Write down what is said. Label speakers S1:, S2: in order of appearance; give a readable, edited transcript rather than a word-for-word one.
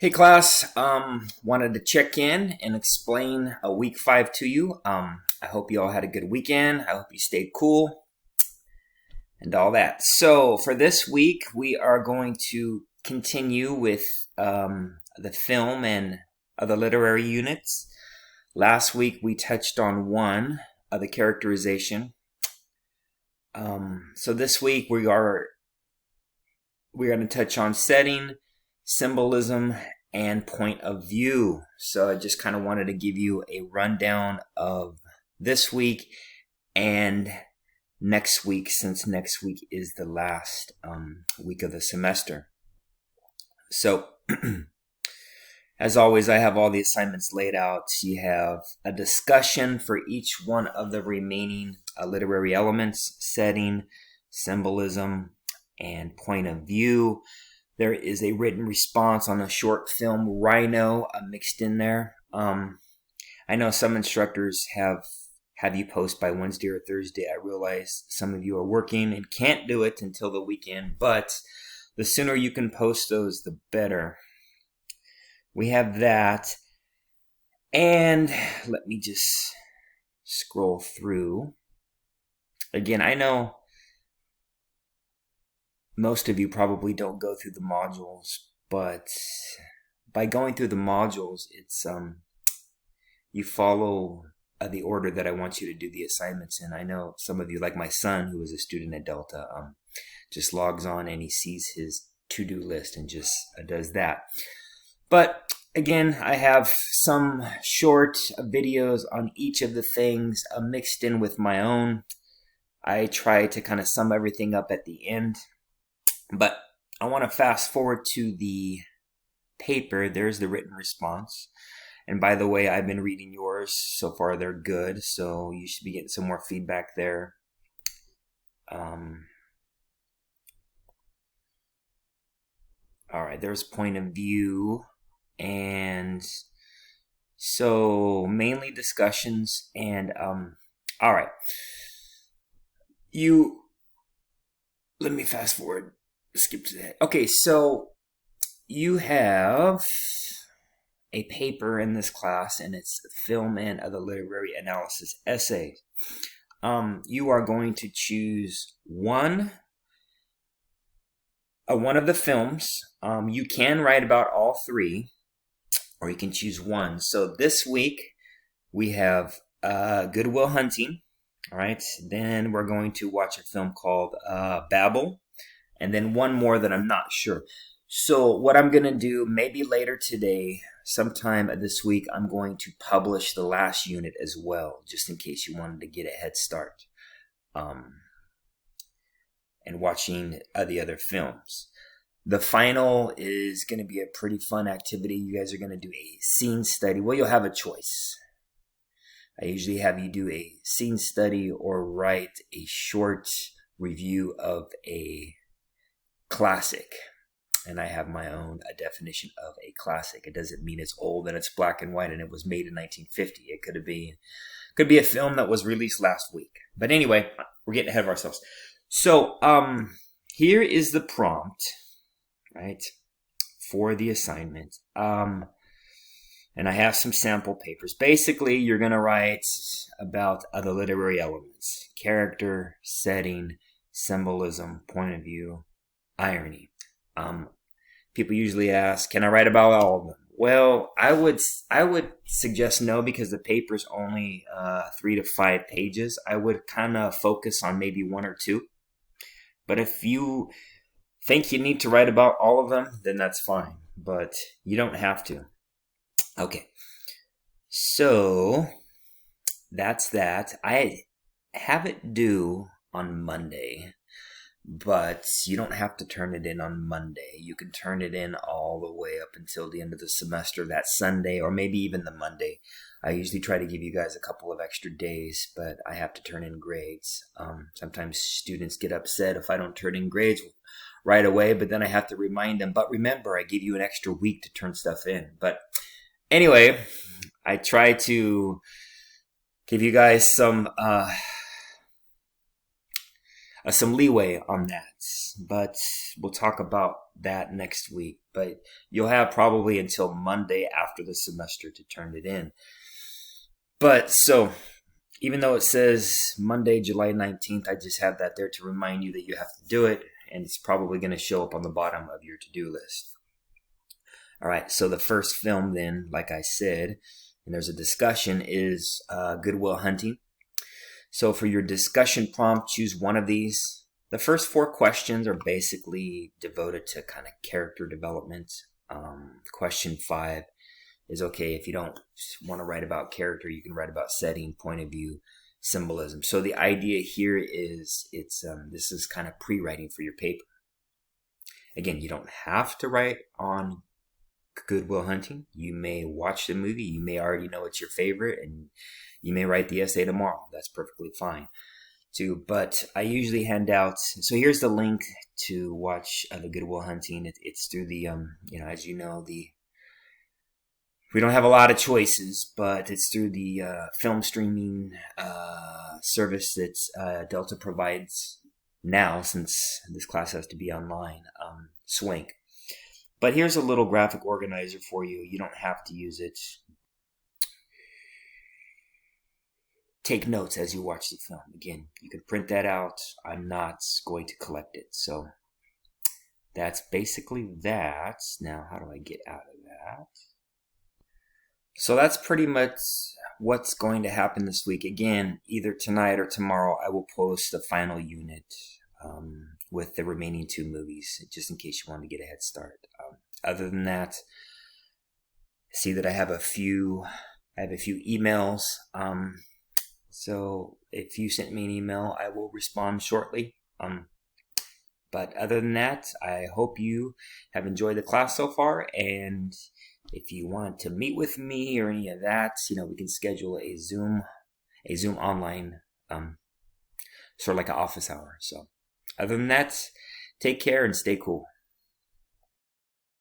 S1: Hey class, wanted to check in and explain a week 5 to you. I hope you all had a good weekend. I hope you stayed cool and all that. So for this week, we are going to continue with the film and other literary units. Last week we touched on one of the characterization. So this week we're going to touch on setting, symbolism, and point of view. So I just kind of wanted to give you a rundown of this week and next week, since next week is the last week of the semester. So as always, I have all the assignments laid out. You have a discussion for each one of the remaining literary elements: setting, symbolism, and point of view. There is a written response on a short film, Rhino, mixed in there. I know some instructors have you post by Wednesday or Thursday. I realize some of you are working and can't do it until the weekend, but the sooner you can post those, the better. We have that. And let me just scroll through. Again, I know most of you probably don't go through the modules, but by going through the modules, it's you follow the order that I want you to do the assignments in. I know some of you, like my son, who is a student at Delta, just logs on and he sees his to-do list and just does that. But again, I have some short videos on each of the things mixed in with my own. I try to kind of sum everything up at the end. But I want to fast forward to the paper. There's the written response. And by the way, I've been reading yours. So far, they're good. So you should be getting some more feedback there. All right, there's point of view. And so mainly discussions. And all right. Let me fast forward. Skip to that. Okay, so you have a paper in this class, and it's film and other literary analysis essays. You are going to choose one of the films. You can write about all three, or you can choose one. So this week we have Good Will Hunting. All right. Then we're going to watch a film called Babel. And then one more that I'm not sure. So what I'm going to do, maybe later today, sometime this week, I'm going to publish the last unit as well, just in case you wanted to get a head start and watching the other films. The final is going to be a pretty fun activity. You guys are going to do a scene study. Well, you'll have a choice. I usually have you do a scene study or write a short review of a classic. And I have my own definition of a classic. It doesn't mean it's old and it's black and white and it was made in 1950. It could be a film that was released last week. But anyway, we're getting ahead of ourselves. So here is the prompt, right, for the assignment. And I have some sample papers. Basically, you're going to write about the literary elements: character, setting, symbolism, point of view, irony. People usually ask, can I write about all of them? Well, I would suggest no, because the paper's only 3 to 5 pages. I would kind of focus on maybe 1 or 2. But if you think you need to write about all of them, then that's fine. But you don't have to. Okay. So that's that. I have it due on Monday. But you don't have to turn it in on Monday. You can turn it in all the way up until the end of the semester, that Sunday, or maybe even the Monday. I usually try to give you guys a couple of extra days, but I have to turn in grades. Sometimes students get upset if I don't turn in grades right away, but then I have to remind them. But remember, I give you an extra week to turn stuff in. But anyway, I try to give you guys some some leeway on that. But we'll talk about that next week. But you'll have probably until Monday after the semester to turn it in. But so, even though it says Monday, July 19th, I just have that there to remind you that you have to do it. And it's probably going to show up on the bottom of your to-do list. All right, so the first film then, like I said, and there's a discussion, is Good Will Hunting. So for your discussion prompt, choose one of these. The first 4 questions are basically devoted to kind of character development. Question 5 is okay, if you don't want to write about character, you can write about setting, point of view, symbolism. So the idea here is this is kind of pre-writing for your paper. Again, you don't have to write on Good Will Hunting. You may watch the movie. You may already know it's your favorite, and you may write the essay tomorrow. That's perfectly fine too. But I usually hand out. So here's the link to watch the Good Will Hunting. It's through the as you know, we don't have a lot of choices, but it's through the film streaming service that Delta provides now, since this class has to be online. Swank. But here's a little graphic organizer for you. You don't have to use it. Take notes as you watch the film. Again, you can print that out. I'm not going to collect it. So that's basically that. Now, how do I get out of that? So that's pretty much what's going to happen this week. Again, either tonight or tomorrow, I will post the final unit with the remaining 2 movies, just in case you want to get a head start. Other than that, see that I have a few emails. So if you sent me an email, I will respond shortly. But other than that, I hope you have enjoyed the class so far. And if you want to meet with me or any of that, we can schedule a Zoom online, sort of like an office hour. So other than that, take care and stay cool.